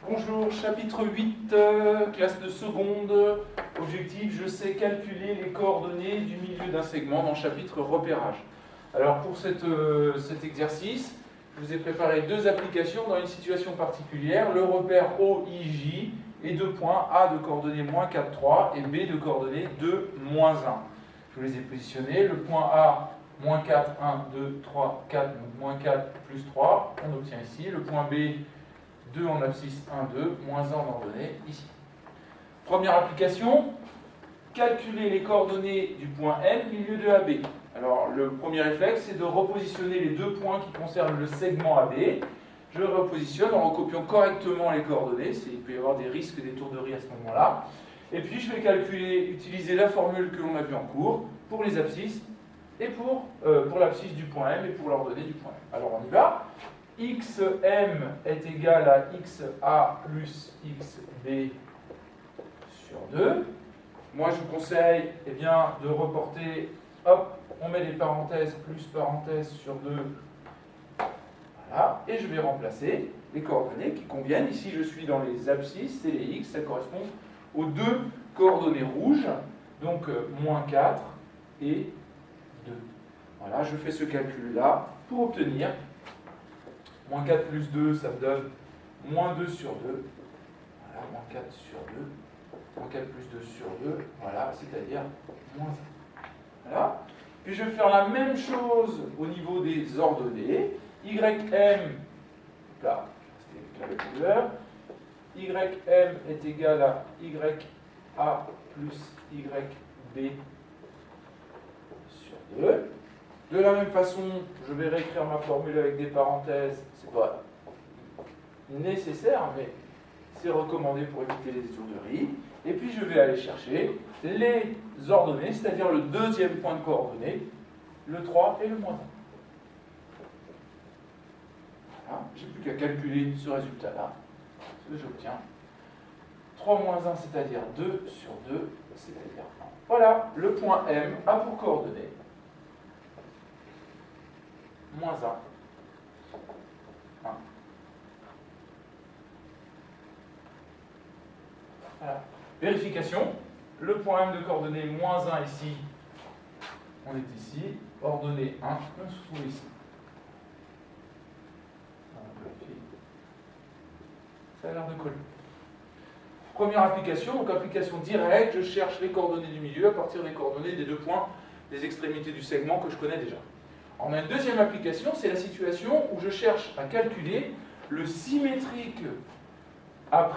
Bonjour, chapitre 8, classe de seconde. Objectif, je sais calculer les coordonnées du milieu d'un segment dans le chapitre repérage. Alors pour cet exercice, je vous ai préparé deux applications dans une situation particulière. Le repère OIJ et deux points A de coordonnées moins 4, 3 et B de coordonnées 2, moins 1. Je vous les ai positionnés. Le point A, moins 4, 1, 2, 3, 4, donc moins 4 plus 3, on obtient ici. Le point B, 2 en abscisse, 1, 2, moins 1 en ordonnée, ici. Première application, calculer les coordonnées du point M, milieu de AB. Alors, le premier réflexe, c'est de repositionner les deux points qui concernent le segment AB. Je le repositionne en recopiant correctement les coordonnées. Il peut y avoir des risques d'étourderie à ce moment-là. Et puis, je vais calculer, utiliser la formule que l'on a vue en cours pour les abscisses et pour l'abscisse du point M et pour l'ordonnée du point M. Alors, on y va. XM est égal à XA plus XB sur 2. Moi, je vous conseille de reporter, hop, on met des parenthèses, plus parenthèses sur 2. Voilà, et je vais remplacer les coordonnées qui conviennent. Ici, je suis dans les abscisses, c'est les X, ça correspond aux deux coordonnées rouges, donc moins 4 et 2. Voilà, je fais ce calcul-là pour obtenir moins 4 plus 2, ça me donne moins 2 sur 2. Voilà, moins 4 sur 2. Moins 4 plus 2 sur 2. Voilà, c'est-à-dire moins 1. Voilà. Puis je vais faire la même chose au niveau des ordonnées. YM, là, c'était avec la couleur. YM est égal à YA plus YB sur 2. De la même façon, je vais réécrire ma formule avec des parenthèses. C'est pas nécessaire, mais c'est recommandé pour éviter les étourderies. Et puis je vais aller chercher les ordonnées, c'est-à-dire le deuxième point de coordonnées, le 3 et le moins 1. Voilà, j'ai plus qu'à calculer ce résultat-là, ce que j'obtiens. 3 moins 1, c'est-à-dire 2 sur 2, c'est-à-dire 1. Voilà, le point M a pour coordonnées moins 1, 1. Voilà. Vérification, le point M de coordonnées moins 1 ici, on est ici, ordonnée 1, on se trouve ici. On vérifie. Ça a l'air de coller. Première application, donc application directe, je cherche les coordonnées du milieu à partir des coordonnées des deux points des extrémités du segment que je connais déjà. On a une deuxième application, c'est la situation où je cherche à calculer le symétrique A'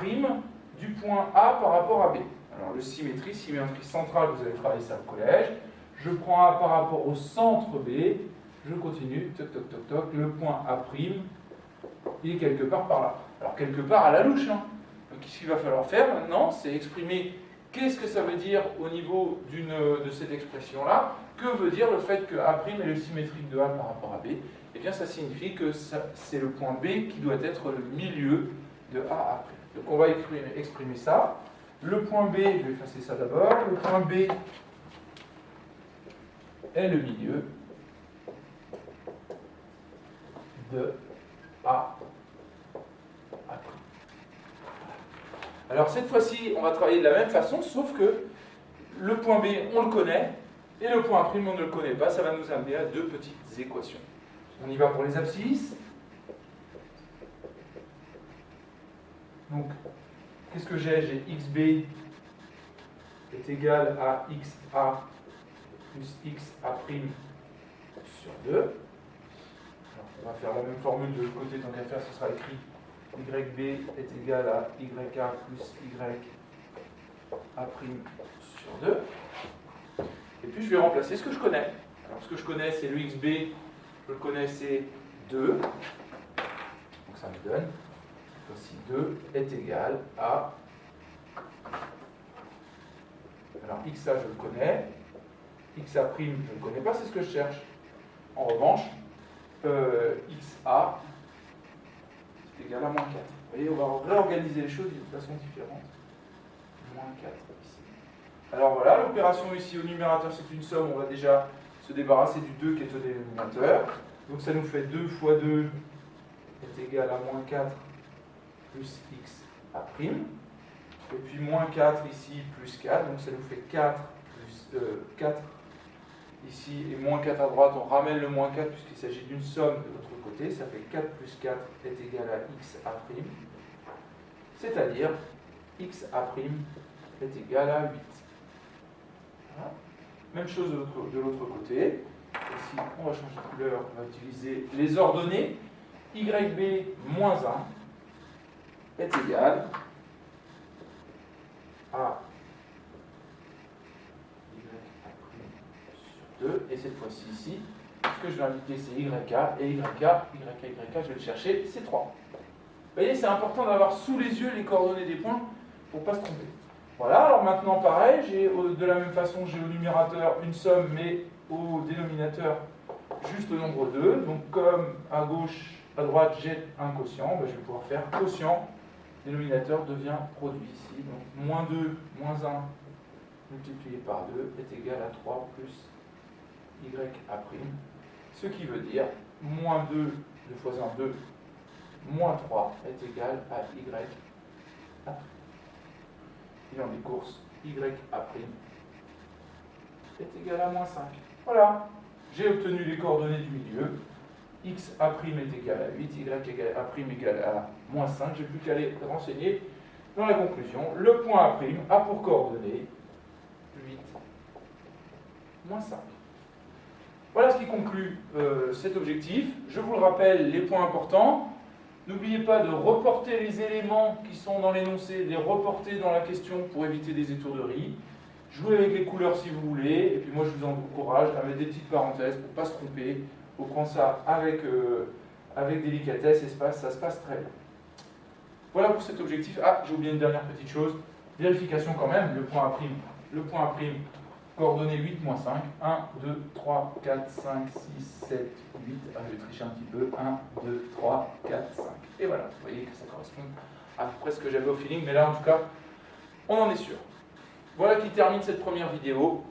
du point A par rapport à B. Alors le symétrie centrale, vous avez travaillé ça au collège. Je prends A par rapport au centre B, je continue, toc toc toc toc, le point A', il est quelque part par là. Alors quelque part à la louche. Donc ce qu'il va falloir faire maintenant, c'est exprimer qu'est-ce que ça veut dire au niveau de cette expression-là. Que veut dire le fait que A' est le symétrique de A par rapport à B? Eh bien, ça signifie que c'est le point B qui doit être le milieu de A à A'. Donc, on va exprimer ça. Le point B, je vais effacer ça d'abord. Le point B est le milieu de A à A'. Alors, cette fois-ci, on va travailler de la même façon, sauf que le point B, on le connaît. Et le point A', on ne le connaît pas, ça va nous amener à deux petites équations. On y va pour les abscisses. Donc, qu'est-ce que j'ai? J'ai XB est égal à XA plus XA' sur 2. Alors, on va faire la même formule de l'autre côté, tant qu'à faire, ce sera écrit YB est égal à YA plus YA' sur 2. Et puis je vais remplacer ce que je connais. Alors ce que je connais, c'est le XB, je le connais, c'est 2. Donc ça me donne, voici 2 est égal à... Alors XA, je le connais. XA', je ne le connais pas, c'est ce que je cherche. En revanche, XA, c'est égal à moins 4. Vous voyez, on va réorganiser les choses d'une façon différente. Moins 4 ici. Alors voilà, l'opération ici au numérateur, c'est une somme. On va déjà se débarrasser du 2 qui est au dénominateur. Donc ça nous fait 2 fois 2 est égal à moins 4 plus A', et puis moins 4 ici, plus 4, donc ça nous fait 4 plus 4 ici, et moins 4 à droite, on ramène le moins 4 puisqu'il s'agit d'une somme de l'autre côté, ça fait 4 plus 4 est égal à XA', c'est-à-dire XA' est égal à 8. Voilà. Même chose de l'autre côté. Ici, on va changer de couleur, on va utiliser les ordonnées. YB moins 1 est égal à YA' sur 2. Et cette fois-ci, ici, ce que je vais indiquer, c'est YA. Et YA, je vais le chercher, c'est 3. Vous voyez, c'est important d'avoir sous les yeux les coordonnées des points pour ne pas se tromper. Voilà, alors maintenant pareil, de la même façon, j'ai au numérateur une somme, mais au dénominateur juste le nombre 2. Donc comme à gauche, à droite, j'ai un quotient, je vais pouvoir faire quotient, dénominateur devient produit ici. Donc moins 2, moins 1 multiplié par 2 est égal à 3 plus YA'. Ce qui veut dire moins 2, 2 fois 1, 2, moins 3 est égal à YA'. Bilan des courses, YA' est égal à moins 5. Voilà, j'ai obtenu les coordonnées du milieu. XA' est égal à 8, YA' égal à moins 5. J'ai plus qu'à les renseigner dans la conclusion. Le point A' a pour coordonnées 8, moins 5. Voilà ce qui conclut cet objectif. Je vous le rappelle, les points importants. N'oubliez pas de reporter les éléments qui sont dans l'énoncé, de les reporter dans la question pour éviter des étourderies. Jouez avec les couleurs si vous voulez, et puis moi je vous encourage à mettre des petites parenthèses pour ne pas se tromper. Vous prenez ça avec délicatesse et ça se passe très bien. Voilà pour cet objectif. Ah, j'ai oublié une dernière petite chose. Vérification quand même, le point A', coordonnées 8, moins 5. 1, 2, 3, 4, 5, 6, 7, 8. Ah, je vais tricher un petit peu. 1, 2, 3, 4, 5. Et voilà, vous voyez que ça correspond à peu près ce que j'avais au feeling, mais là en tout cas, on en est sûr. Voilà qui termine cette première vidéo.